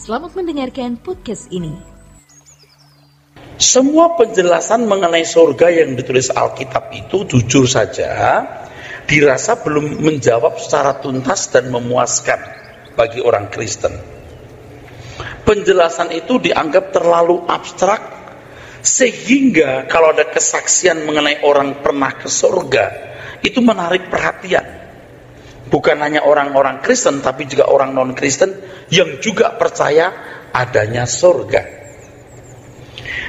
Selamat mendengarkan podcast ini. Semua penjelasan mengenai surga yang ditulis Alkitab itu jujur saja dirasa belum menjawab secara tuntas dan memuaskan bagi orang Kristen. Penjelasan itu dianggap terlalu abstrak sehingga kalau ada kesaksian mengenai orang pernah ke surga itu menarik perhatian. Bukan hanya orang-orang Kristen tapi juga orang non-Kristen yang juga percaya adanya surga.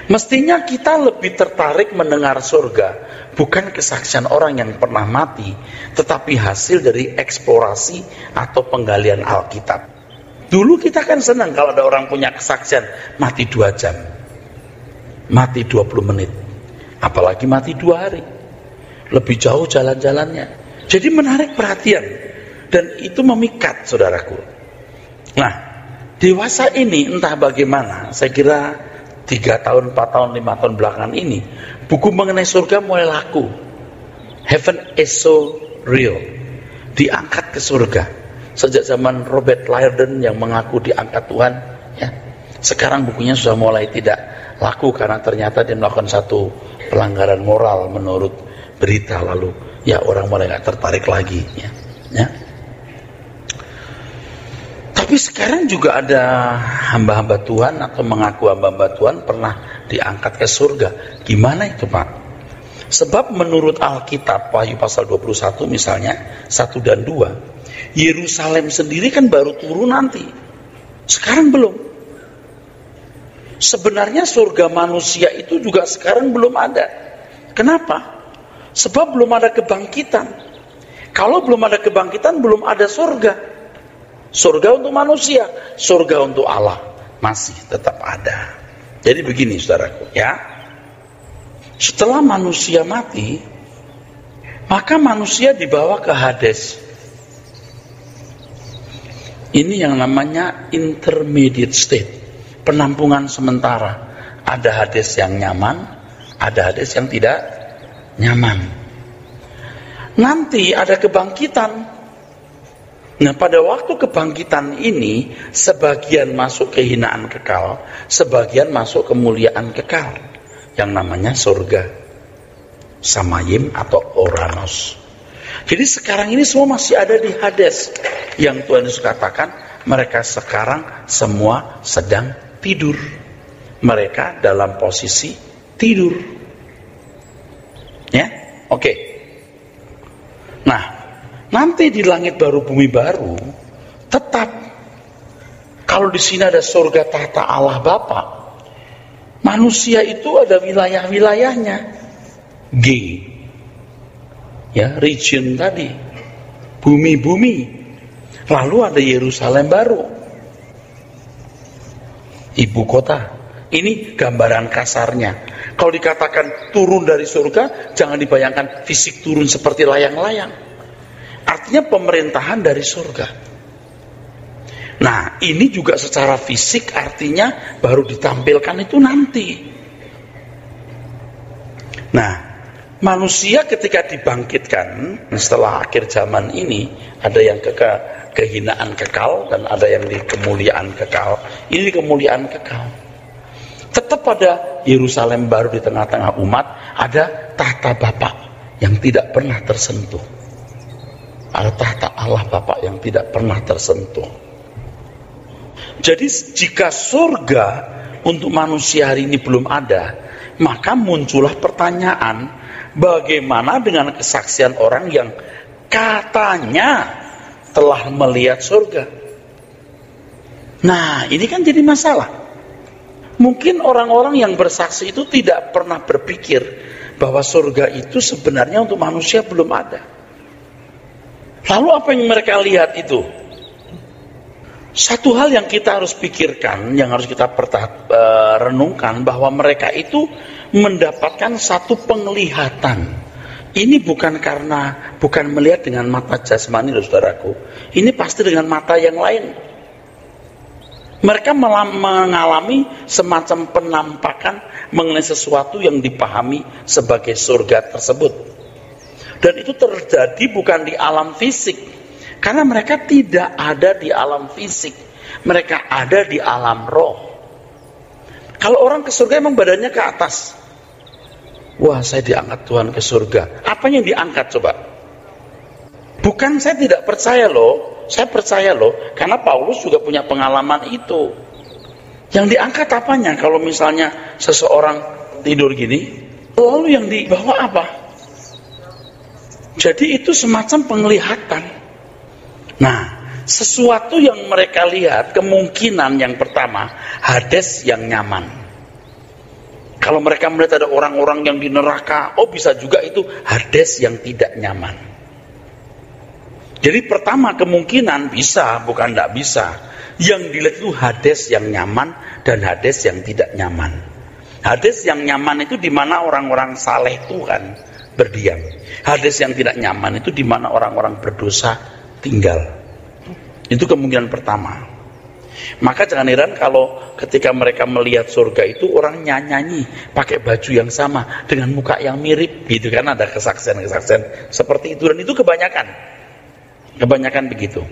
Mestinya kita lebih tertarik mendengar surga, bukan kesaksian orang yang pernah mati, tetapi hasil dari eksplorasi atau penggalian Alkitab. Dulu kita kan senang kalau ada orang punya kesaksian, mati 2 jam, mati 20 menit, apalagi mati 2 hari, lebih jauh jalan-jalannya. Jadi menarik perhatian, dan itu memikat saudaraku. Nah, dewasa ini entah bagaimana, saya kira 3 tahun, 4 tahun, 5 tahun belakangan ini, buku mengenai surga mulai laku. Heaven is so real. Diangkat ke surga. Sejak zaman Robert Liardon yang mengaku diangkat Tuhan, ya. Sekarang bukunya sudah mulai tidak laku karena ternyata dia melakukan satu pelanggaran moral menurut berita, lalu ya orang mulai gak tertarik lagi, ya. Tapi sekarang juga ada hamba-hamba Tuhan atau mengaku hamba-hamba Tuhan pernah diangkat ke surga. Gimana itu, Pak? Sebab menurut Alkitab, Wahyu pasal 21 misalnya, 1 dan 2, Yerusalem sendiri kan baru turun nanti. Sekarang belum. Sebenarnya surga manusia itu juga sekarang belum ada. Kenapa? Sebab belum ada kebangkitan. Kalau belum ada kebangkitan, belum ada surga. Surga untuk manusia, surga untuk Allah masih tetap ada. Jadi begini saudaraku, ya. Setelah manusia mati, maka manusia dibawa ke Hades. Ini yang namanya intermediate state, penampungan sementara. Ada Hades yang nyaman, ada Hades yang tidak nyaman. Nanti ada kebangkitan. Nah, pada waktu kebangkitan ini, sebagian masuk kehinaan kekal, sebagian masuk kemuliaan kekal, yang namanya surga, Samayim atau Oranos. Jadi sekarang ini semua masih ada di Hades, yang Tuhan Yesus katakan, mereka sekarang semua sedang tidur. Mereka dalam posisi tidur. Ya, oke. Nah, nanti di langit baru bumi baru, tetap kalau di sini ada surga tahta Allah Bapa, manusia itu ada wilayah-wilayahnya. G, ya, region tadi, bumi-bumi. Lalu ada Yerusalem baru, ibu kota. Ini gambaran kasarnya. Kalau dikatakan turun dari surga, jangan dibayangkan fisik turun seperti layang-layang. Artinya pemerintahan dari surga. Nah, ini juga secara fisik artinya baru ditampilkan itu nanti. Nah, manusia ketika dibangkitkan setelah akhir zaman ini, ada yang kehinaan kekal dan ada yang di kemuliaan kekal. Ini kemuliaan kekal. Tetap pada Yerusalem baru di tengah-tengah umat, ada tahta Bapa yang tidak pernah tersentuh. Ada tahta Allah Bapa yang tidak pernah tersentuh. Jadi jika surga untuk manusia hari ini belum ada, maka muncullah pertanyaan, bagaimana dengan kesaksian orang yang katanya telah melihat surga? Nah, ini kan jadi masalah. Mungkin orang-orang yang bersaksi itu tidak pernah berpikir bahwa surga itu sebenarnya untuk manusia belum ada. Lalu apa yang mereka lihat itu? Satu hal yang kita harus pikirkan, yang harus kita renungkan, bahwa mereka itu mendapatkan satu penglihatan. Ini bukan melihat dengan mata jasmani, saudaraku. Ini pasti dengan mata yang lain. Mereka mengalami semacam penampakan mengenai sesuatu yang dipahami sebagai surga tersebut. Dan itu terjadi bukan di alam fisik, karena mereka tidak ada di alam fisik. Mereka ada di alam roh. Kalau orang ke surga emang badannya ke atas. Wah, saya diangkat Tuhan ke surga. Apa yang diangkat coba? Bukan saya tidak percaya loh. Saya percaya loh. Karena Paulus juga punya pengalaman itu. Yang diangkat apanya? Kalau misalnya seseorang tidur gini, lalu yang dibawa apa? Jadi itu semacam penglihatan. Nah, sesuatu yang mereka lihat, kemungkinan yang pertama, Hades yang nyaman. Kalau mereka melihat ada orang-orang yang di neraka, oh bisa juga itu Hades yang tidak nyaman. Jadi pertama kemungkinan bisa, bukan tidak bisa. Yang dilihat itu Hades yang nyaman dan Hades yang tidak nyaman. Hades yang nyaman itu di mana orang-orang saleh Tuhan berdiam. Hades yang tidak nyaman itu di mana orang-orang berdosa tinggal. Itu kemungkinan pertama. Maka jangan heran kalau ketika mereka melihat surga itu orang nyanyi pakai baju yang sama dengan muka yang mirip gitu kan, ada kesaksian-kesaksian seperti itu, dan itu kebanyakan begitu.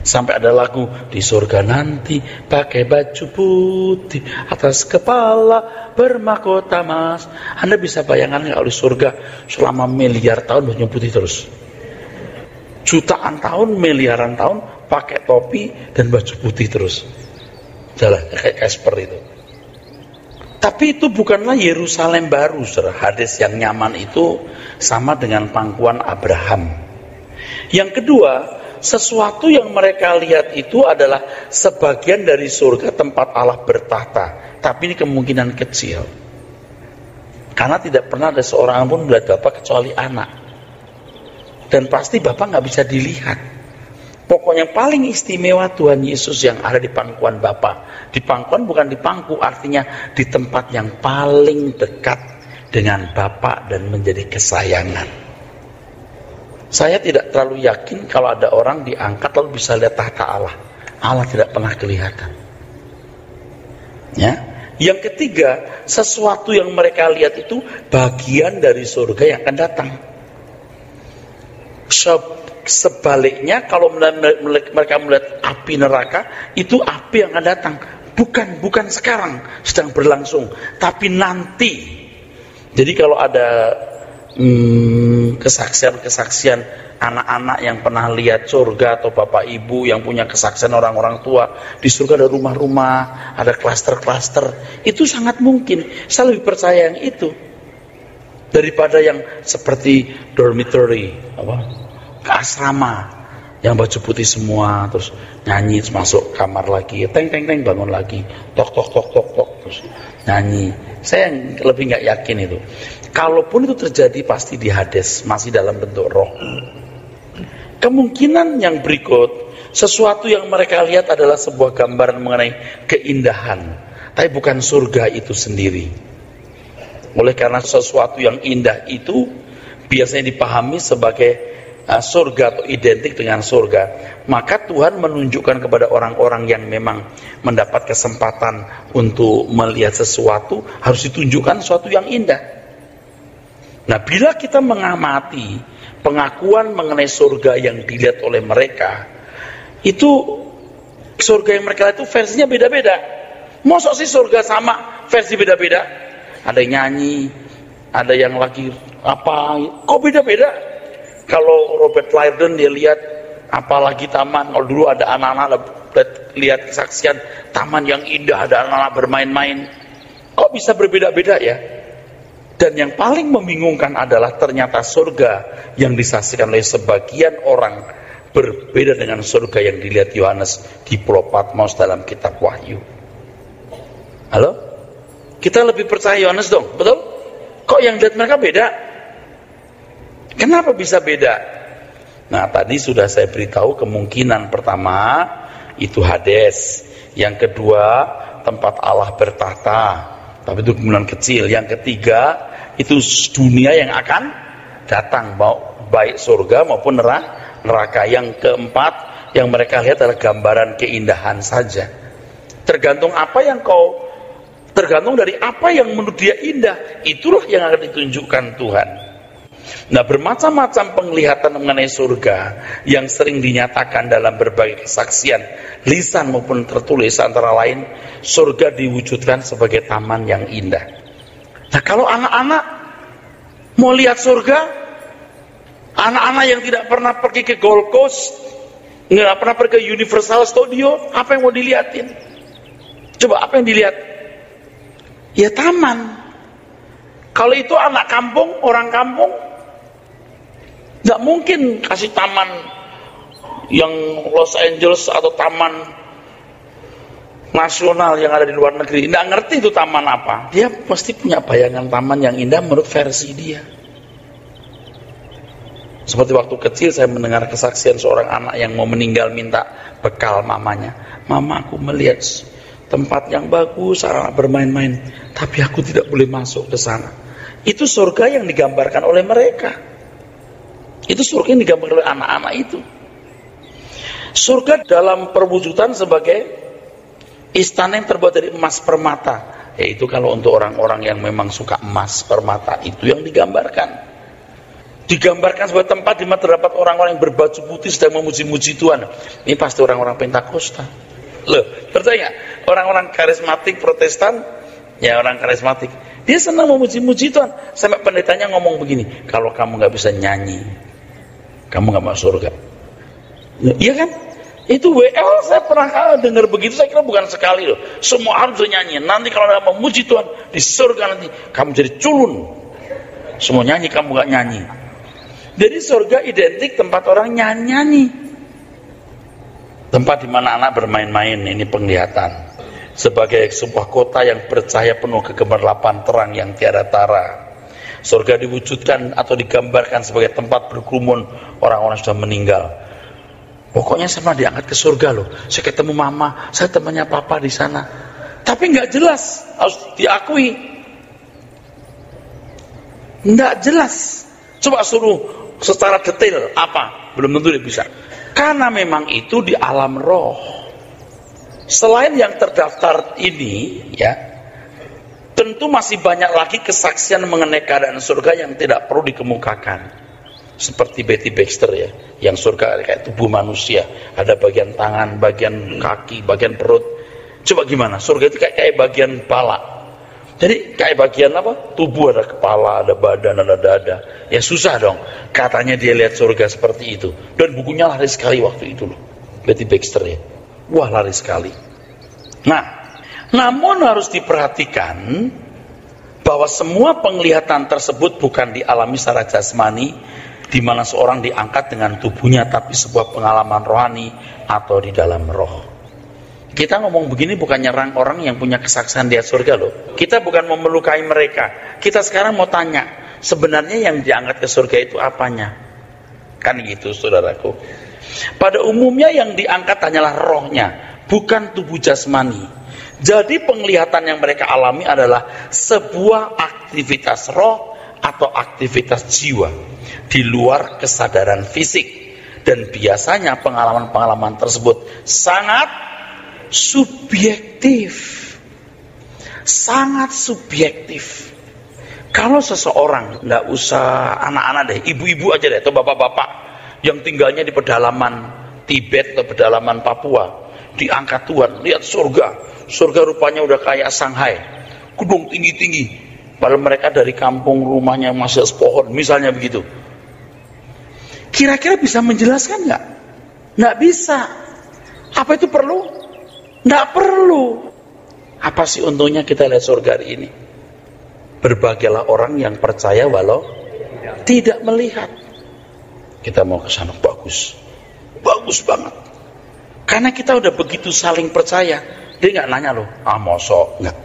Sampai ada lagu di surga nanti pakai baju putih atas kepala bermahkota emas. Anda bisa bayangkan nggak kalau di surga selama miliar tahun baju putih terus, jutaan tahun, miliaran tahun pakai topi dan baju putih terus, jalan kayak Casper itu. Tapi itu bukanlah Yerusalem baru, saudara. Hades yang nyaman itu sama dengan pangkuan Abraham. Yang kedua, sesuatu yang mereka lihat itu adalah sebagian dari surga tempat Allah bertahta. Tapi ini kemungkinan kecil, karena tidak pernah ada seorang pun melihat Bapa kecuali anak. Dan pasti Bapa nggak bisa dilihat. Pokoknya paling istimewa Tuhan Yesus yang ada di pangkuan Bapa. Di pangkuan bukan di pangku, artinya di tempat yang paling dekat dengan Bapa dan menjadi kesayangan. Saya tidak terlalu yakin kalau ada orang diangkat lalu bisa lihat tahta Allah. Allah tidak pernah kelihatan. Ya. Yang ketiga, sesuatu yang mereka lihat itu bagian dari surga yang akan datang. Sebaliknya kalau mereka melihat api neraka, itu api yang akan datang, bukan sekarang sedang berlangsung, tapi nanti. Jadi kalau ada kesaksian anak-anak yang pernah lihat surga, atau bapak ibu yang punya kesaksian orang-orang tua, di surga ada rumah-rumah, ada klaster-klaster, itu sangat mungkin. Saya lebih percaya yang itu daripada yang seperti dormitory, asrama yang baju putih semua, terus nyanyi, terus masuk kamar lagi, teng bangun lagi, tok terus nyanyi. Saya lebih nggak yakin itu. Kalaupun itu terjadi pasti di Hades, masih dalam bentuk roh. Kemungkinan yang berikut, sesuatu yang mereka lihat adalah sebuah gambaran mengenai keindahan, tapi bukan surga itu sendiri. Oleh karena sesuatu yang indah itu biasanya dipahami sebagai surga atau identik dengan surga, maka Tuhan menunjukkan kepada orang-orang yang memang mendapat kesempatan untuk melihat sesuatu, harus ditunjukkan sesuatu yang indah. Nah, bila kita mengamati pengakuan mengenai surga yang dilihat oleh mereka, itu surga yang mereka lihat itu versinya beda-beda. Mosok sih surga sama versi beda-beda? Ada yang nyanyi, ada yang lagi apa, kok beda-beda? Kalau Robert Liardon dia lihat apalagi taman, kalau dulu ada anak-anak lihat kesaksian taman yang indah, ada anak-anak bermain-main, kok bisa berbeda-beda ya? Dan yang paling membingungkan adalah ternyata surga yang disaksikan oleh sebagian orang berbeda dengan surga yang dilihat Yohanes di Pulau Patmos dalam kitab Wahyu. Halo? Kita lebih percaya Yohanes dong, betul? Kok yang dilihat mereka beda? Kenapa bisa beda? Nah, tadi sudah saya beritahu kemungkinan pertama itu Hades. Yang kedua, tempat Allah bertahta. Tapi itu kemungkinan kecil. Yang ketiga, itu dunia yang akan datang, baik surga maupun neraka. Yang keempat, yang mereka lihat adalah gambaran keindahan saja. Tergantung dari apa yang menurut dia indah, itulah yang akan ditunjukkan Tuhan. Nah, bermacam-macam penglihatan mengenai surga yang sering dinyatakan dalam berbagai kesaksian lisan maupun tertulis, antara lain surga diwujudkan sebagai taman yang indah. Nah, kalau anak-anak mau lihat surga, anak-anak yang tidak pernah pergi ke Gold Coast, nggak pernah pergi ke Universal Studio, apa yang mau dilihatin? Coba apa yang dilihat? Ya taman. Kalau itu anak kampung, orang kampung, nggak mungkin kasih taman yang Los Angeles atau taman nasional yang ada di luar negeri. Nggak ngerti itu taman apa. Dia pasti punya bayangan taman yang indah menurut versi dia. Seperti waktu kecil saya mendengar kesaksian seorang anak yang mau meninggal minta bekal mamanya. Mama, aku melihat tempat yang bagus, sarana bermain-main, tapi aku tidak boleh masuk ke sana. Itu surga yang digambarkan oleh mereka. Itu surga yang digambarkan oleh anak-anak itu. Surga dalam perwujudan sebagai istana yang terbuat dari emas permata. Yaitu kalau untuk orang-orang yang memang suka emas permata, itu yang digambarkan. Digambarkan sebagai tempat di mana terdapat orang-orang yang berbaju putih sedang memuji-muji Tuhan. Ini pasti orang-orang Pentakosta. Loh, percaya nggak? Orang-orang karismatik Protestan, ya orang karismatik, dia senang memuji-muji Tuhan. Sampai pendetanya ngomong begini, kalau kamu nggak bisa nyanyi, kamu nggak masuk surga. Iya kan? Itu WL saya pernah dengar begitu, saya kira bukan sekali loh. Semua harus nyanyi. Nanti kalau anda memuji Tuhan di surga nanti kamu jadi culun. Semua nyanyi, kamu nggak nyanyi. Jadi surga identik tempat orang nyanyi. Tempat di mana anak bermain-main, ini penglihatan. Sebagai sebuah kota yang bercahaya penuh kegemerlapan terang yang tiada tara. Surga diwujudkan atau digambarkan sebagai tempat berkerumun orang-orang sudah meninggal. Pokoknya sama diangkat ke surga loh. Saya ketemu mama, saya temannya papa di sana. Tapi nggak jelas, harus diakui. Nggak jelas. Coba suruh secara detail apa? Belum tentu dia bisa. Karena memang itu di alam roh. Selain yang terdaftar ini, ya, tentu masih banyak lagi kesaksian mengenai keadaan surga yang tidak perlu dikemukakan. Seperti Betty Baxter ya, yang surga kayak tubuh manusia, ada bagian tangan, bagian kaki, bagian perut. Coba gimana? Surga itu kayak bagian kepala. Jadi kayak bagian apa? Tubuh, ada kepala, ada badan, ada dada. Ya susah dong. Katanya dia lihat surga seperti itu. Dan bukunya laris sekali waktu itu loh. Betty Baxter ya. Wah, laris sekali. Nah, namun harus diperhatikan bahwa semua penglihatan tersebut bukan dialami secara jasmani, di mana seorang diangkat dengan tubuhnya, tapi sebuah pengalaman rohani atau di dalam roh. Kita ngomong begini bukan nyerang orang yang punya kesaksian di surga loh. Kita bukan mau melukai mereka. Kita sekarang mau tanya, sebenarnya yang diangkat ke surga itu apanya? Kan gitu saudaraku. Pada umumnya yang diangkat hanyalah rohnya, bukan tubuh jasmani. Jadi penglihatan yang mereka alami adalah sebuah aktivitas roh atau aktivitas jiwa di luar kesadaran fisik. Dan biasanya pengalaman-pengalaman tersebut sangat subjektif. Sangat subjektif. Kalau seseorang, nggak usah anak-anak deh, ibu-ibu aja deh, atau bapak-bapak yang tinggalnya di pedalaman Tibet atau pedalaman Papua, diangkat Tuhan, lihat surga rupanya udah kayak Shanghai, gedung tinggi-tinggi, padahal mereka dari kampung rumahnya masih sepohon, misalnya begitu. Kira-kira bisa menjelaskan nggak? Nggak bisa. Apa itu perlu? Nggak perlu. Apa sih untungnya kita lihat surga hari ini? Berbahagialah orang yang percaya walau tidak melihat. Kita mau ke sana, bagus banget. Karena kita udah begitu saling percaya. Dia nggak nanya loh, mosok nggak?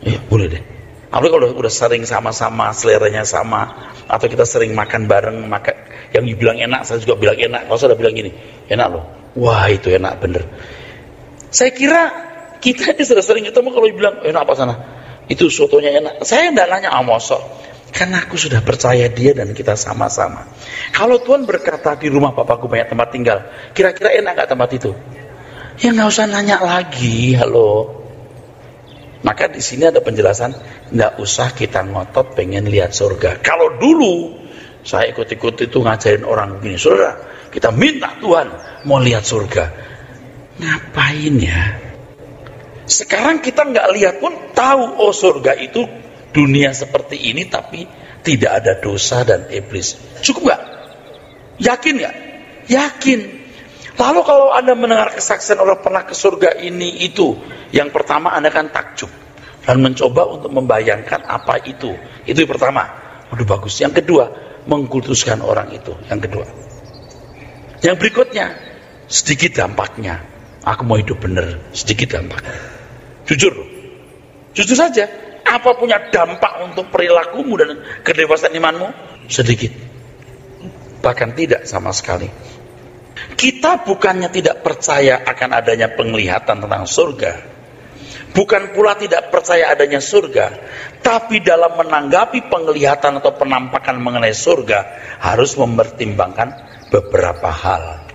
Ya boleh deh. Apalagi kalau udah sering sama-sama, seleranya sama, atau kita sering makan bareng, yang dibilang enak, saya juga bilang enak. Kalau saya udah bilang gini, enak loh. Wah itu enak bener. Saya kira kita ini sudah sering ketemu kalau dibilang enak apa sana? Itu sotonya enak. Saya nggak nanya mosok. Karena aku sudah percaya dia dan kita sama-sama. Kalau Tuhan berkata di rumah Bapakku banyak tempat tinggal, kira-kira enak gak tempat itu? Ya nggak usah nanya lagi, halo. Maka di sini ada penjelasan, nggak usah kita ngotot pengen lihat surga. Kalau dulu Saya ikut-ikut itu ngajarin orang begini, saudara, kita minta Tuhan mau lihat surga. Ngapain ya? Sekarang kita nggak lihat pun tahu, oh surga itu dunia seperti ini tapi tidak ada dosa dan iblis. Cukup nggak? Yakin nggak? Yakin. Lalu kalau Anda mendengar kesaksian orang pernah ke surga ini itu, yang pertama Anda kan takjub dan mencoba untuk membayangkan apa itu. Itu yang pertama. Waduh bagus. Yang kedua, mengkultuskan orang itu. Yang kedua. Yang berikutnya, sedikit dampaknya. Aku mau hidup benar, sedikit dampaknya. Jujur loh. Jujur saja. Apa punya dampak untuk perilakumu dan kedewasaan imanmu? Sedikit. Bahkan tidak sama sekali. Kita bukannya tidak percaya akan adanya penglihatan tentang surga, bukan pula tidak percaya adanya surga, tapi dalam menanggapi penglihatan atau penampakan mengenai surga harus mempertimbangkan beberapa hal.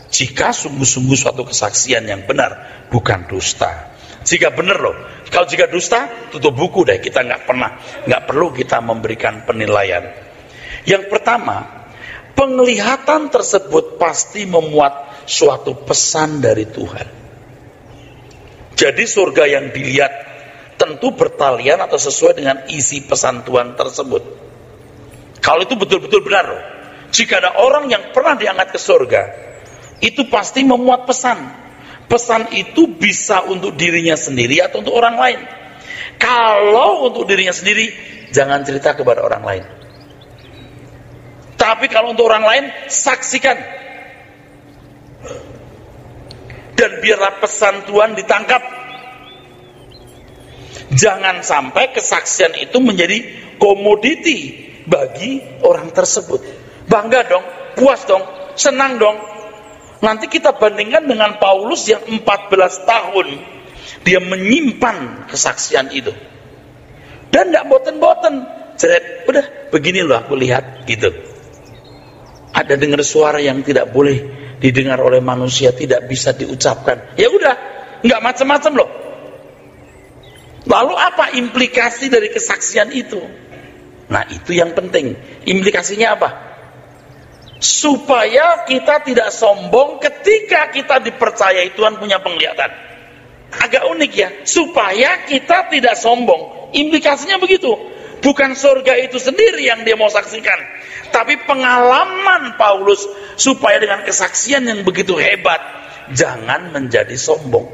Jika sungguh-sungguh suatu kesaksian yang benar, bukan dusta. Jika benar loh, kalau jika dusta, tutup buku deh, kita nggak perlu kita memberikan penilaian. Yang pertama, penglihatan tersebut pasti memuat suatu pesan dari Tuhan. Jadi surga yang dilihat tentu bertalian atau sesuai dengan isi pesan Tuhan tersebut. Kalau itu betul-betul benar loh. Jika ada orang yang pernah diangkat ke surga, itu pasti memuat pesan. Pesan itu bisa untuk dirinya sendiri atau untuk orang lain. Kalau untuk dirinya sendiri, jangan cerita kepada orang lain. Tapi kalau untuk orang lain, saksikan. Dan biarlah pesan Tuhan ditangkap. Jangan sampai kesaksian itu menjadi komoditi bagi orang tersebut. Bangga dong, puas dong, senang dong. Nanti kita bandingkan dengan Paulus yang 14 tahun dia menyimpan kesaksian itu. Dan tidak boten-boten. Jadi, udah begini loh aku lihat gitu. Ada dengar suara yang tidak boleh didengar oleh manusia, tidak bisa diucapkan. Ya udah, nggak macam-macam loh. Lalu apa implikasi dari kesaksian itu? Nah itu yang penting. Implikasinya apa? Supaya kita tidak sombong ketika kita dipercayai Tuhan punya penglihatan. Agak unik ya. Supaya kita tidak sombong. Implikasinya begitu. Bukan surga itu sendiri yang dia mau saksikan, tapi pengalaman Paulus supaya dengan kesaksian yang begitu hebat jangan menjadi sombong.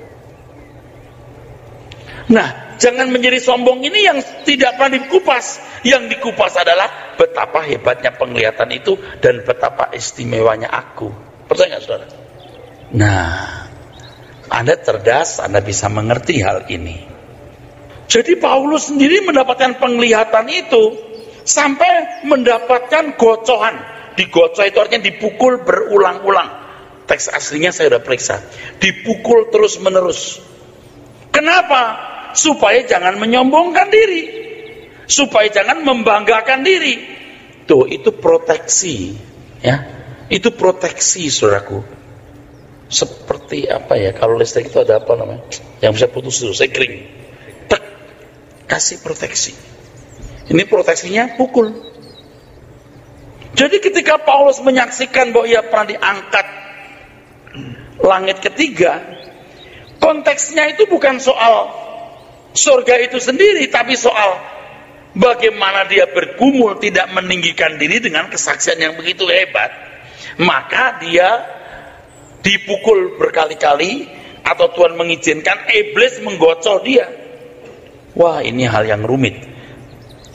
Nah, jangan menjadi sombong ini yang tidak pernah dikupas. Yang dikupas adalah betapa hebatnya penglihatan itu dan betapa istimewanya aku. Percaya nggak saudara? Nah, Anda cerdas, Anda bisa mengerti hal ini. Jadi Paulus sendiri mendapatkan penglihatan itu sampai mendapatkan gocohan. Digocoh itu artinya dipukul berulang-ulang. Teks aslinya saya sudah periksa. Dipukul terus-menerus. Kenapa? Supaya jangan menyombongkan diri. Supaya jangan membanggakan diri. Tuh, itu proteksi. Ya, itu proteksi, saudaraku. Seperti apa ya? Kalau listrik itu ada apa namanya? Yang bisa putus itu, sekring. Kasih proteksi. Ini proteksinya pukul. Jadi ketika Paulus menyaksikan bahwa ia pernah diangkat langit ketiga, konteksnya itu bukan soal surga itu sendiri, tapi soal bagaimana dia bergumul tidak meninggikan diri dengan kesaksian yang begitu hebat. Maka dia dipukul berkali-kali atau Tuhan mengizinkan iblis menggocol dia. Wah, ini hal yang rumit.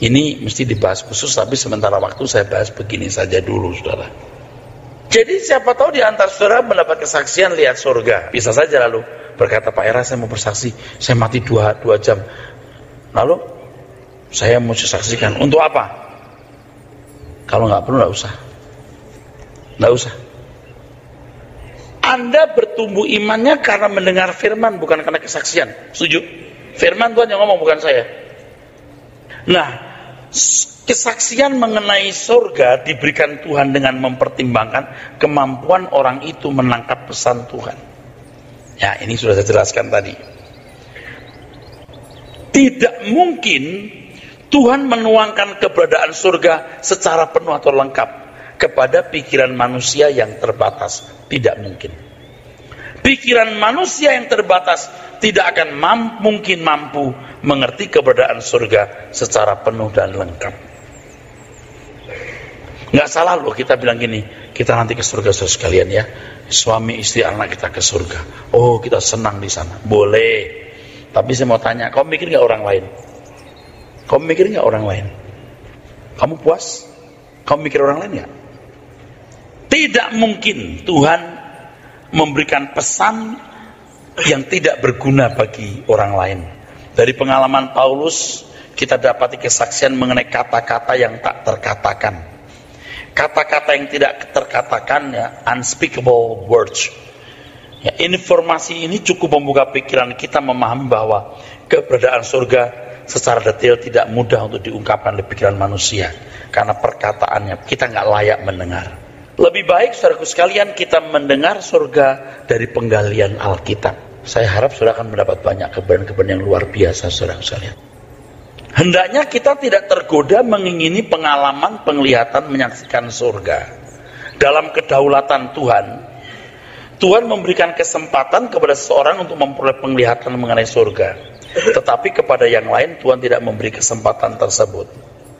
Ini mesti dibahas khusus, tapi sementara waktu saya bahas begini saja dulu, saudara. Jadi siapa tahu di antara saudara mendapat kesaksian lihat surga. Bisa saja lalu berkata, Pak Era, saya mau bersaksi, saya mati 2 jam. Lalu saya mau saksikan. Untuk apa? Kalau nggak perlu, nggak usah. Nggak usah. Anda bertumbuh imannya karena mendengar firman, bukan karena kesaksian. Setuju? Firman Tuhan yang ngomong, bukan saya. Nah, kesaksian mengenai surga diberikan Tuhan dengan mempertimbangkan kemampuan orang itu menangkap pesan Tuhan. Ya, ini sudah saya jelaskan tadi. Tidak mungkin Tuhan menuangkan keberadaan surga secara penuh atau lengkap kepada pikiran manusia yang terbatas. Tidak mungkin. Pikiran manusia yang terbatas tidak akan mungkin mampu mengerti keberadaan surga secara penuh dan lengkap. Nggak salah loh kita bilang gini, kita nanti ke surga sekalian ya, suami istri anak kita ke surga. Oh, kita senang di sana. Boleh. Tapi saya mau tanya, kamu mikir nggak orang lain? Kamu mikir nggak orang lain? Kamu puas? Kamu mikir orang lain nggak? Tidak mungkin Tuhan memberikan pesan yang tidak berguna bagi orang lain. Dari pengalaman Paulus, kita dapati kesaksian mengenai kata-kata yang tak terkatakan. Kata-kata yang tidak terkatakan, ya, unspeakable words. Ya, informasi ini cukup membuka pikiran kita memahami bahwa keberadaan surga secara detail tidak mudah untuk diungkapkan di pikiran manusia, karena perkataannya kita nggak layak mendengar. Lebih baik saudaraku sekalian kita mendengar surga dari penggalian Alkitab. Saya harap saudara akan mendapat banyak kebenaran-kebenaran yang luar biasa saudaraku sekalian. Hendaknya kita tidak tergoda mengingini pengalaman penglihatan menyaksikan surga. Dalam kedaulatan Tuhan, Tuhan memberikan kesempatan kepada seseorang untuk memperoleh penglihatan mengenai surga. Tetapi kepada yang lain Tuhan tidak memberi kesempatan tersebut.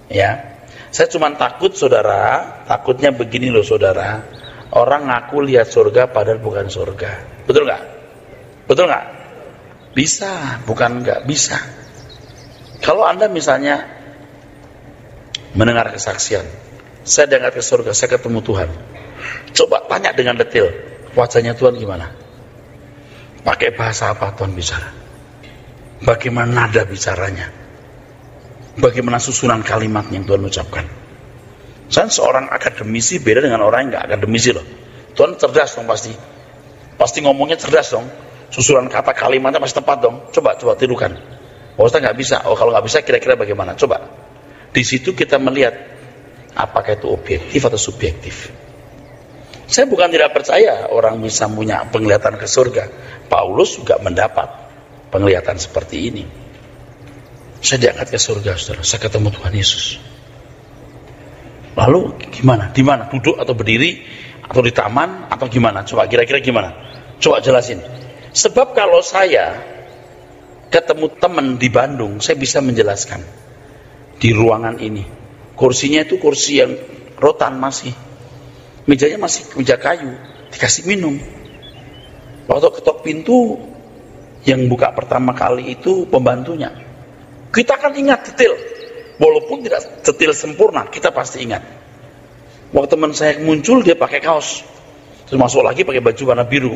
Ya, saya cuma takut saudara, takutnya begini loh saudara, orang ngaku lihat surga padahal bukan surga. Betul nggak? Betul nggak? Bisa, bukan nggak bisa. Kalau Anda misalnya mendengar kesaksian, saya diangkat ke surga, saya ketemu Tuhan. Coba tanya dengan detail, wajahnya Tuhan gimana? Pakai bahasa apa Tuhan bicara? Bagaimana nada bicaranya? Bagaimana susunan kalimat yang Tuhan ucapkan? Saya seorang akademisi beda dengan orang yang nggak akademisi loh. Tuhan cerdas dong pasti. Pasti ngomongnya cerdas dong. Susunan kata kalimatnya pasti tepat dong. Coba tirukan. Oh, saya nggak bisa. Oh, kalau nggak bisa kira-kira bagaimana? Coba. Di situ kita melihat apakah itu objektif atau subjektif. Saya bukan tidak percaya orang bisa punya penglihatan ke surga. Paulus juga mendapat penglihatan seperti ini. Saya diangkat ke surga, saudara. Saya ketemu Tuhan Yesus. Lalu gimana? Di mana? Duduk atau berdiri? Atau di taman? Atau gimana? Coba kira-kira gimana? Coba jelasin. Sebab kalau saya ketemu teman di Bandung, saya bisa menjelaskan. Di ruangan ini, kursinya itu kursi yang rotan masih. Mejanya masih meja kayu. Dikasih minum. Waktu ketok pintu, yang buka pertama kali itu pembantunya. Kita akan ingat detail. Walaupun tidak detail sempurna, kita pasti ingat. Waktu teman saya muncul, dia pakai kaos. Terus masuk lagi pakai baju warna biru.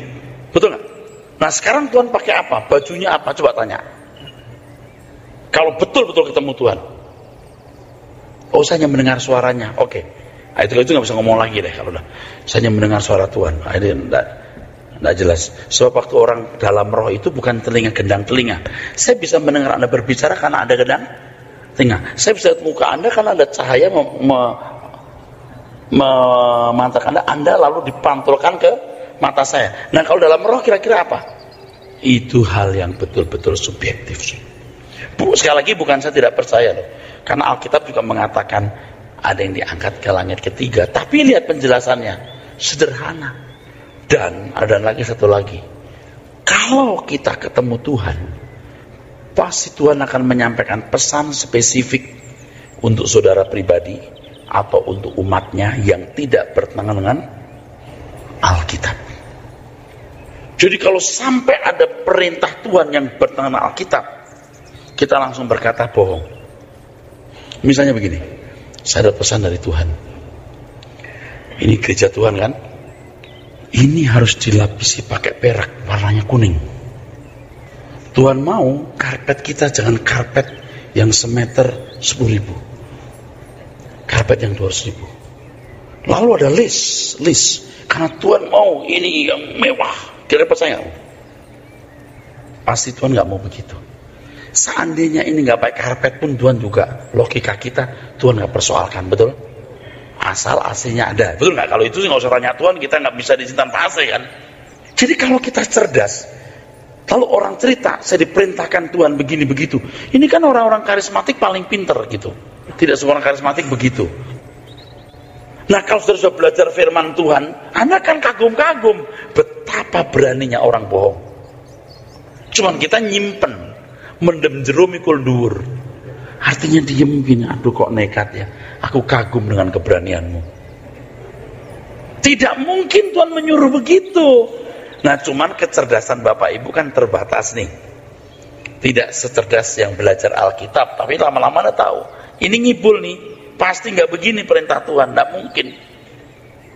Betul nggak? Nah sekarang Tuhan pakai apa? Bajunya apa? Coba tanya. Kalau betul-betul ketemu Tuhan. Oh, saya hanya mendengar suaranya. Oke. Nah, itu nggak bisa ngomong lagi deh kalau udah. Saya hanya mendengar suara Tuhan. Nah, ini tidak jelas. Sebab waktu orang dalam roh itu bukan telinga, gendang telinga. Saya bisa mendengar Anda berbicara karena ada gendang telinga. Saya bisa lihat muka Anda karena ada cahaya memantarkan Anda lalu dipantulkan ke mata saya. Nah kalau dalam roh kira-kira apa? Itu hal yang betul-betul subjektif. Sekali lagi bukan saya tidak percaya loh. Karena Alkitab juga mengatakan ada yang diangkat ke langit ketiga. Tapi lihat penjelasannya. Sederhana. Dan ada lagi satu lagi. Kalau kita ketemu Tuhan, pasti Tuhan akan menyampaikan pesan spesifik untuk saudara pribadi atau untuk umatnya yang tidak bertentangan dengan Alkitab. Jadi kalau sampai ada perintah Tuhan yang bertentangan dengan Alkitab, kita langsung berkata bohong. Misalnya begini, saya ada pesan dari Tuhan. Ini gereja Tuhan kan? Ini harus dilapisi pakai perak, warnanya kuning. Tuhan mau karpet kita jangan karpet yang semeter 10.000. Karpet yang 200.000. Lalu ada list. Karena Tuhan mau ini yang mewah. Kira-kira percaya nggak? Pasti Tuhan nggak mau begitu. Seandainya ini nggak pakai karpet pun Tuhan juga, logika kita Tuhan nggak persoalkan, betul? Asal AC-nya ada, betul nggak? Kalau itu nggak usah tanya Tuhan, kita nggak bisa di sini tanpa AC kan? Jadi kalau kita cerdas, Lalu orang cerita, saya diperintahkan Tuhan begini begitu. Ini kan orang-orang karismatik paling pinter gitu. Tidak semua orang karismatik begitu. Nah, kalau sudah belajar firman Tuhan, Anda kan kagum-kagum betapa beraninya orang bohong. Cuman kita nyimpen, mendem jero mikul dhuwur. Artinya diem gini, aduh kok nekat ya. Aku kagum dengan keberanianmu. Tidak mungkin Tuhan menyuruh begitu. Nah, cuman kecerdasan Bapak Ibu kan terbatas nih. Tidak secerdas yang belajar Alkitab, tapi lama-lama Anda tahu. Ini ngibul nih, pasti nggak begini perintah Tuhan, nggak mungkin.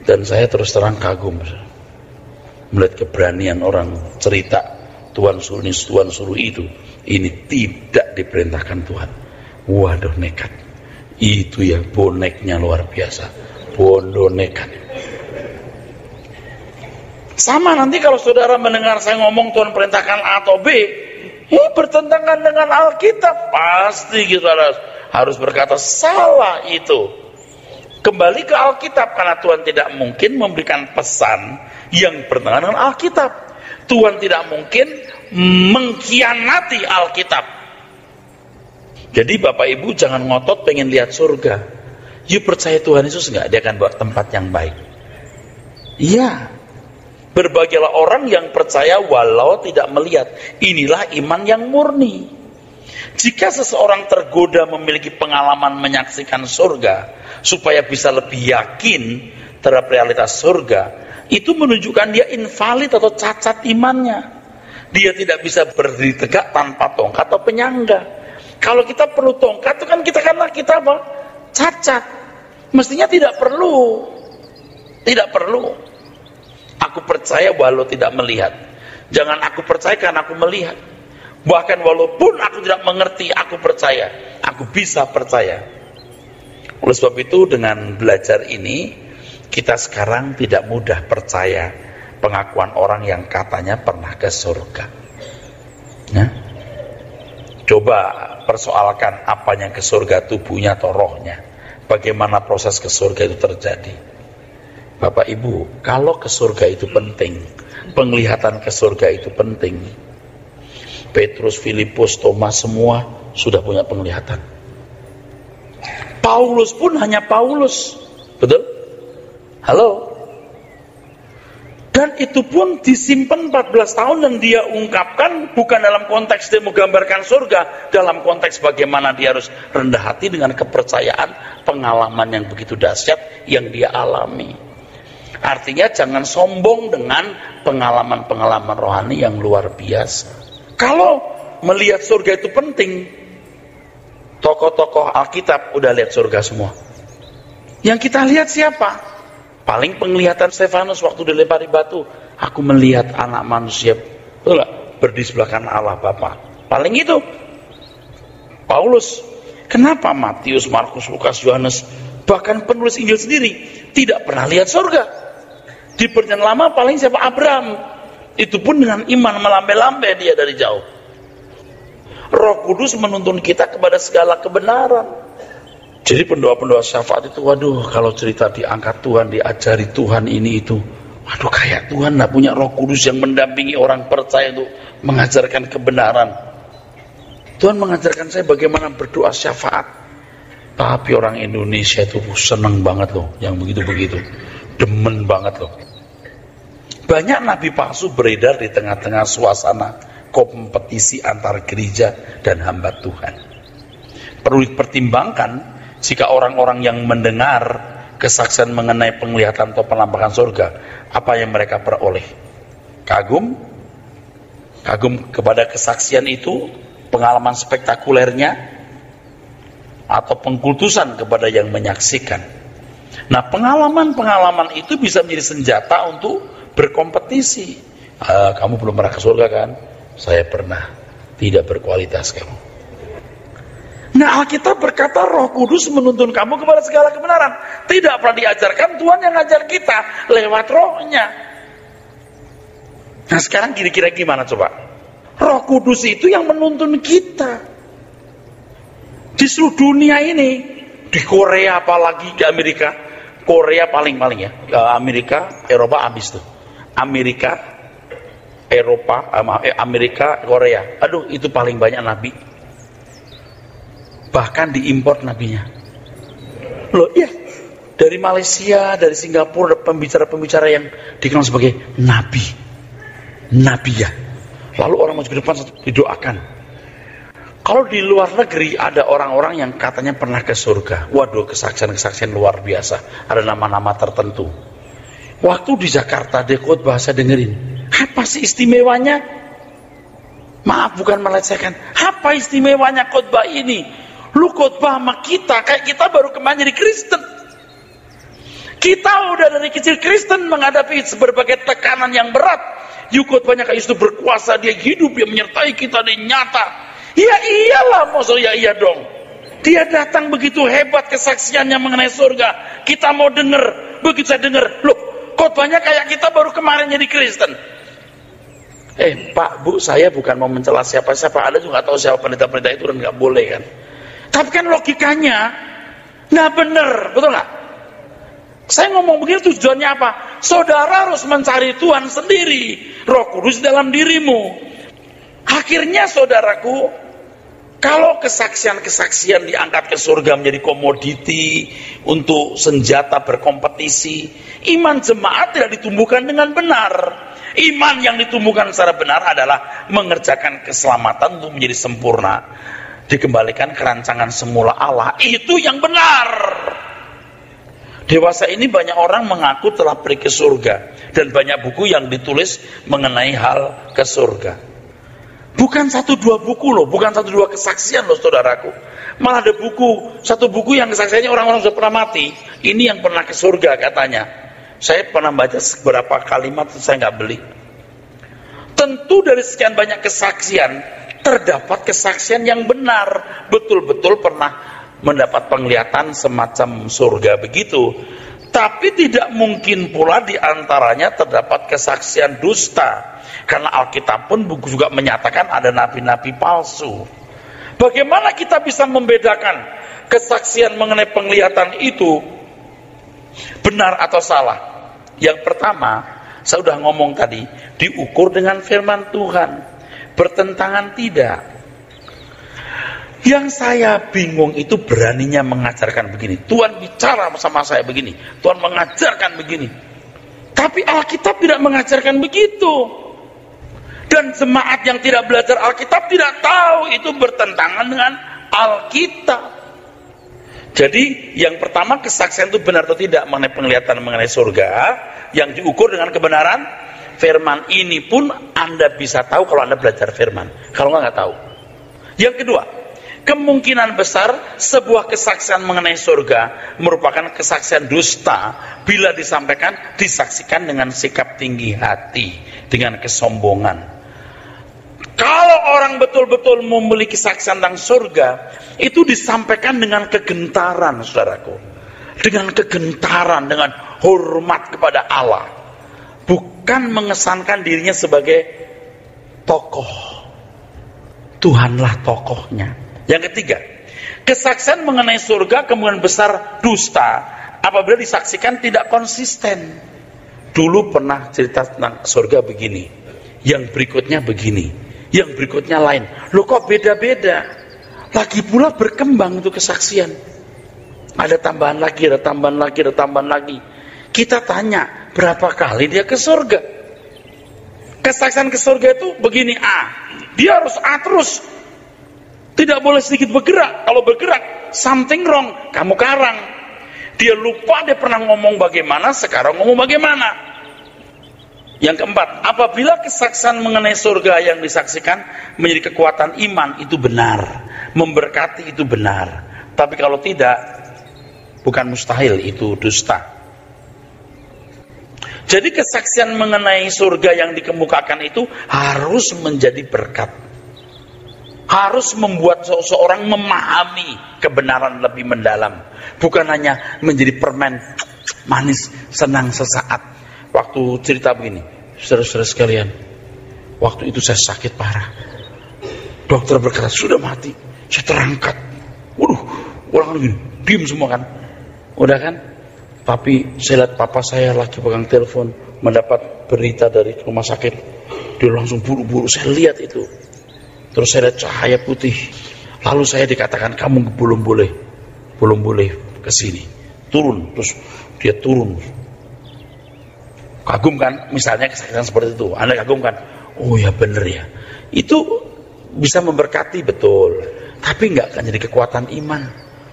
Dan saya terus terang kagum melihat keberanian orang cerita Tuhan suruh ini, Tuhan suruh itu. Ini tidak diperintahkan Tuhan. Waduh, nekat. Itu ya boneknya luar biasa. Bondo nekat. Sama nanti kalau saudara mendengar saya ngomong Tuhan perintahkan A atau B, ini bertentangan dengan Alkitab, pasti kita harus berkata salah itu. Kembali ke Alkitab, karena Tuhan tidak mungkin memberikan pesan yang bertentangan dengan Alkitab. Tuhan tidak mungkin mengkhianati Alkitab. Jadi Bapak Ibu jangan ngotot pengen lihat surga. You percaya Tuhan Yesus enggak? Dia akan buat tempat yang baik. Iya. Berbahagialah orang yang percaya walau tidak melihat. Inilah iman yang murni. Jika seseorang tergoda memiliki pengalaman menyaksikan surga, supaya bisa lebih yakin terhadap realitas surga, itu menunjukkan dia invalid atau cacat imannya. Dia tidak bisa berdiri tegak tanpa tongkat atau penyangga. Kalau kita perlu tongkat, itu kan kita apa? Cacat. Mestinya tidak perlu. Tidak perlu. Aku percaya walau tidak melihat. Jangan aku percaya karena aku melihat. Bahkan walaupun aku tidak mengerti, aku percaya. Aku bisa percaya. Oleh sebab itu dengan belajar ini, kita sekarang tidak mudah percaya pengakuan orang yang katanya pernah ke surga. Ya? Coba persoalkan apanya ke surga, tubuhnya atau rohnya. Bagaimana proses ke surga itu terjadi. Bapak Ibu, kalau ke surga itu penting, penglihatan ke surga itu penting. Petrus, Filipus, Thomas semua sudah punya penglihatan. Paulus pun hanya Paulus, betul? Halo? Dan itu pun disimpan 14 tahun dan dia ungkapkan bukan dalam konteks dia menggambarkan surga, dalam konteks bagaimana dia harus rendah hati dengan kepercayaan, pengalaman yang begitu dahsyat yang dia alami. Artinya jangan sombong dengan pengalaman-pengalaman rohani yang luar biasa. Kalau melihat surga itu penting, tokoh-tokoh Alkitab udah lihat surga semua. Yang kita lihat siapa? Paling penglihatan Stefanus waktu dilempari batu. Aku melihat anak manusia, betul gak? Berdiri sebelah kanan Allah Bapa. Paling itu. Paulus. Kenapa Matius, Markus, Lukas, Yohanes, bahkan penulis Injil sendiri tidak pernah lihat surga? Di Perjanjian Lama paling siapa? Abraham. Itu pun dengan iman melambai-lambai dia dari jauh. Roh Kudus menuntun kita kepada segala kebenaran. Jadi pendoa-pendoa syafaat itu, waduh, kalau cerita diangkat Tuhan, diajari Tuhan ini itu, waduh, kayak Tuhan gak punya Roh Kudus yang mendampingi orang percaya itu mengajarkan kebenaran. Tuhan mengajarkan saya bagaimana berdoa syafaat. Tapi orang Indonesia itu seneng banget loh yang begitu-begitu. Demen banget loh. Banyak nabi palsu beredar di tengah-tengah suasana kompetisi antar gereja dan hamba Tuhan. Perlu dipertimbangkan jika orang-orang yang mendengar kesaksian mengenai penglihatan atau penampakan surga, apa yang mereka peroleh? Kagum kepada kesaksian itu, pengalaman spektakulernya, atau pengkultusan kepada yang menyaksikan. Nah, pengalaman-pengalaman itu bisa menjadi senjata untuk berkompetisi. Kamu belum pernah ke surga kan? Saya pernah. Tidak berkualitas kamu. Nah, Alkitab berkata Roh Kudus menuntun kamu kepada segala kebenaran. Tidak pernah diajarkan, Tuhan yang ngajar kita lewat rohnya. Nah, sekarang kira-kira gimana coba? Roh Kudus itu yang menuntun kita. Di seluruh dunia ini, di Korea apalagi, di Amerika, Korea paling ya, Amerika, Eropa habis tuh. Amerika, Eropa, Amerika, Korea. Aduh, itu paling banyak nabi. Bahkan diimpor nabinya. Loh, iya. Dari Malaysia, dari Singapura, pembicara-pembicara yang dikenal sebagai nabi. Nabiya. Lalu orang maju ke depan didoakan. Kalau di luar negeri ada orang-orang yang katanya pernah ke surga. Waduh, kesaksian-kesaksian luar biasa. Ada nama-nama tertentu. Waktu di Jakarta dia khotbah, saya dengerin. Apa sih istimewanya? Maaf, bukan melecehkan. Apa istimewanya khotbah ini? Lu khotbah sama kita, kayak kita baru kemarin jadi Kristen. Kita udah dari kecil Kristen menghadapi berbagai tekanan yang berat. Yuk khotbahnya kayak Yesus berkuasa, dia hidup, dia menyertai kita, dia nyata. Ya iyalah, maksudnya iya dong. Dia datang begitu hebat kesaksiannya mengenai surga. Kita mau denger, begitu saya denger, loh, khotbahnya kayak kita baru kemarin jadi Kristen. Pak, Bu, saya bukan mau mencela siapa-siapa. Anda juga tahu siapa pendeta-pendeta itu dan nggak boleh kan. Tapi kan logikanya nggak bener, betul nggak? Saya ngomong begini tujuannya apa? Saudara harus mencari Tuhan sendiri, Roh Kudus dalam dirimu. Akhirnya saudaraku, kalau kesaksian-kesaksian diangkat ke surga menjadi komoditi untuk senjata berkompetisi, iman jemaat tidak ditumbuhkan dengan benar. Iman yang ditumbuhkan secara benar adalah mengerjakan keselamatan untuk menjadi sempurna, dikembalikan ke rancangan semula Allah. Itu yang benar. Dewasa ini banyak orang mengaku telah pergi ke surga, dan banyak buku yang ditulis mengenai hal ke surga. Bukan 1-2 buku loh, bukan 1-2 kesaksian loh saudaraku. Malah ada satu buku yang kesaksiannya orang-orang sudah pernah mati. Ini yang pernah ke surga katanya. Saya pernah baca beberapa kalimat, saya nggak beli. Tentu dari sekian banyak kesaksian, terdapat kesaksian yang benar. Betul-betul pernah mendapat penglihatan semacam surga begitu. Tapi tidak mungkin pula diantaranya terdapat kesaksian dusta. Karena Alkitab pun juga menyatakan ada nabi-nabi palsu. Bagaimana kita bisa membedakan kesaksian mengenai penglihatan itu benar atau salah? Yang pertama, saya sudah ngomong tadi, diukur dengan firman Tuhan. Bertentangan tidak. Yang saya bingung itu beraninya mengajarkan begini. Tuhan bicara sama saya begini. Tuhan mengajarkan begini. Tapi Alkitab tidak mengajarkan begitu. Dan jemaat yang tidak belajar Alkitab tidak tahu itu bertentangan dengan Alkitab. Jadi yang pertama, kesaksian itu benar atau tidak mengenai penglihatan mengenai surga, yang diukur dengan kebenaran firman. Ini pun Anda bisa tahu kalau Anda belajar firman. Kalau nggak tahu. Yang kedua, kemungkinan besar sebuah kesaksian mengenai surga merupakan kesaksian dusta bila disaksikan dengan sikap tinggi hati, dengan kesombongan. Kalau orang betul-betul memiliki kesaksian tentang surga, itu disampaikan dengan kegentaran, saudaraku. Dengan kegentaran, dengan hormat kepada Allah. Bukan mengesankan dirinya sebagai tokoh. Tuhanlah tokohnya. Yang ketiga, kesaksian mengenai surga kemungkinan besar dusta apabila disaksikan tidak konsisten. Dulu pernah cerita tentang surga begini, yang berikutnya begini, yang berikutnya lain. Loh kok beda-beda? Lagi pula berkembang itu kesaksian. Ada tambahan lagi, ada tambahan lagi, ada tambahan lagi. Kita tanya, berapa kali dia ke surga? Kesaksian ke surga itu begini A. Dia harus A terus. Tidak boleh sedikit bergerak. Kalau bergerak, something wrong. Kamu karang. Dia lupa dia pernah ngomong bagaimana, sekarang ngomong bagaimana. Yang keempat, apabila kesaksian mengenai surga yang disaksikan menjadi kekuatan iman, itu benar. Memberkati itu benar. Tapi kalau tidak, bukan mustahil, itu dusta. Jadi kesaksian mengenai surga yang dikemukakan itu harus menjadi berkat. Harus membuat seseorang memahami kebenaran lebih mendalam. Bukan hanya menjadi permen manis, senang sesaat. Waktu cerita begini, saudara-saudara sekalian, waktu itu saya sakit parah. Dokter berkata, sudah mati. Saya terangkat. Waduh, orang gini, diem semua kan. Udah kan? Tapi saya lihat papa saya lagi pegang telepon, mendapat berita dari rumah sakit. Dia langsung buru-buru, saya lihat itu. Terus saya lihat cahaya putih. Lalu saya dikatakan, kamu belum boleh ke sini. Turun, terus dia turun. Kagum kan, misalnya kesaksian seperti itu. Anda kagum kan? Oh ya bener ya. Itu bisa memberkati betul, tapi nggak akan jadi kekuatan iman.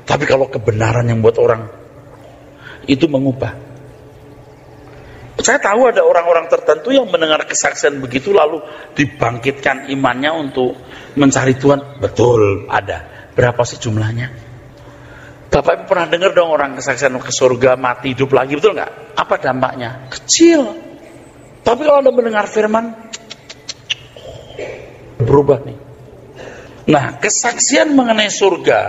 Tapi kalau kebenaran yang buat orang itu mengubah. Saya tahu ada orang-orang tertentu yang mendengar kesaksian begitu lalu dibangkitkan imannya untuk mencari Tuhan. Betul, ada. Berapa sih jumlahnya? Bapak pernah dengar dong orang kesaksian ke surga, mati, hidup lagi, betul nggak? Apa dampaknya? Kecil. Tapi kalau Anda mendengar firman, berubah nih. Nah, kesaksian mengenai surga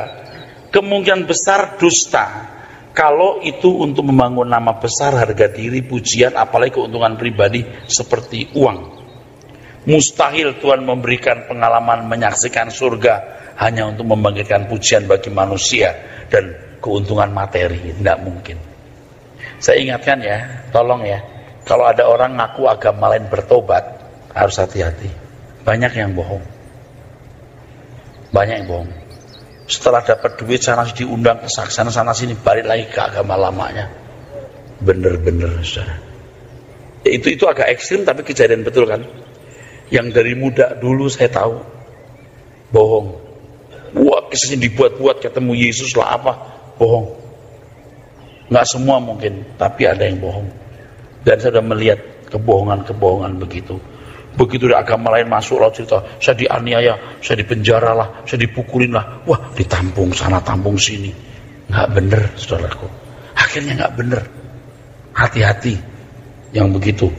kemungkinan besar dusta. Kalau itu untuk membangun nama besar, harga diri, pujian, apalagi keuntungan pribadi seperti uang. Mustahil Tuhan memberikan pengalaman menyaksikan surga hanya untuk membangkitkan pujian bagi manusia dan keuntungan materi. Tidak mungkin. Saya ingatkan ya, tolong ya, kalau ada orang ngaku agama lain bertobat, harus hati-hati. Banyak yang bohong. Banyak yang bohong. Setelah dapat duit sana diundang ke sana sini, balik lagi ke agama lamanya. Bener-bener saudara. Itu agak ekstrim tapi kejadian betul kan. Yang dari muda dulu saya tahu bohong. Wah, kisahnya dibuat-buat, ketemu Yesus lah apa, bohong. Nggak semua mungkin, tapi ada yang bohong. Dan saya sudah melihat kebohongan-kebohongan begitu. Begitu ada agama lain masuk lalu cerita, saya dianiaya, saya dipenjara lah, saya dipukulin lah. Wah, ditampung sana, tampung sini. Nggak bener, saudaraku. Akhirnya nggak bener. Hati-hati yang begitu.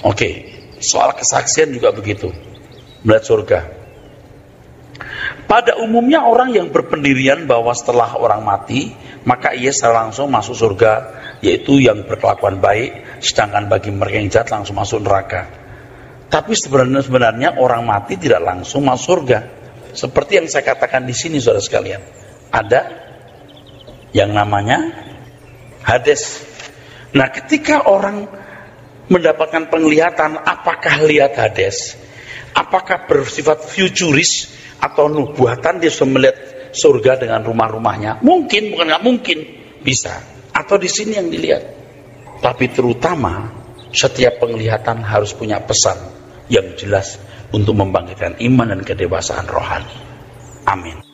Oke, soal kesaksian juga begitu. Melihat surga. Pada umumnya orang yang berpendirian bahwa setelah orang mati, maka ia secara langsung masuk surga, yaitu yang berkelakuan baik, sedangkan bagi mereka yang jahat langsung masuk neraka. Tapi sebenarnya orang mati tidak langsung masuk surga. Seperti yang saya katakan di sini saudara sekalian. Ada yang namanya Hades. Nah, ketika orang mendapatkan penglihatan, apakah lihat Hades? Apakah bersifat futuris atau nubuatan dia sudah melihat surga dengan rumah-rumahnya? Mungkin, bukan nggak mungkin, bisa. Atau di sini yang dilihat. Tapi terutama setiap penglihatan harus punya pesan yang jelas untuk membangkitkan iman dan kedewasaan rohani. Amin.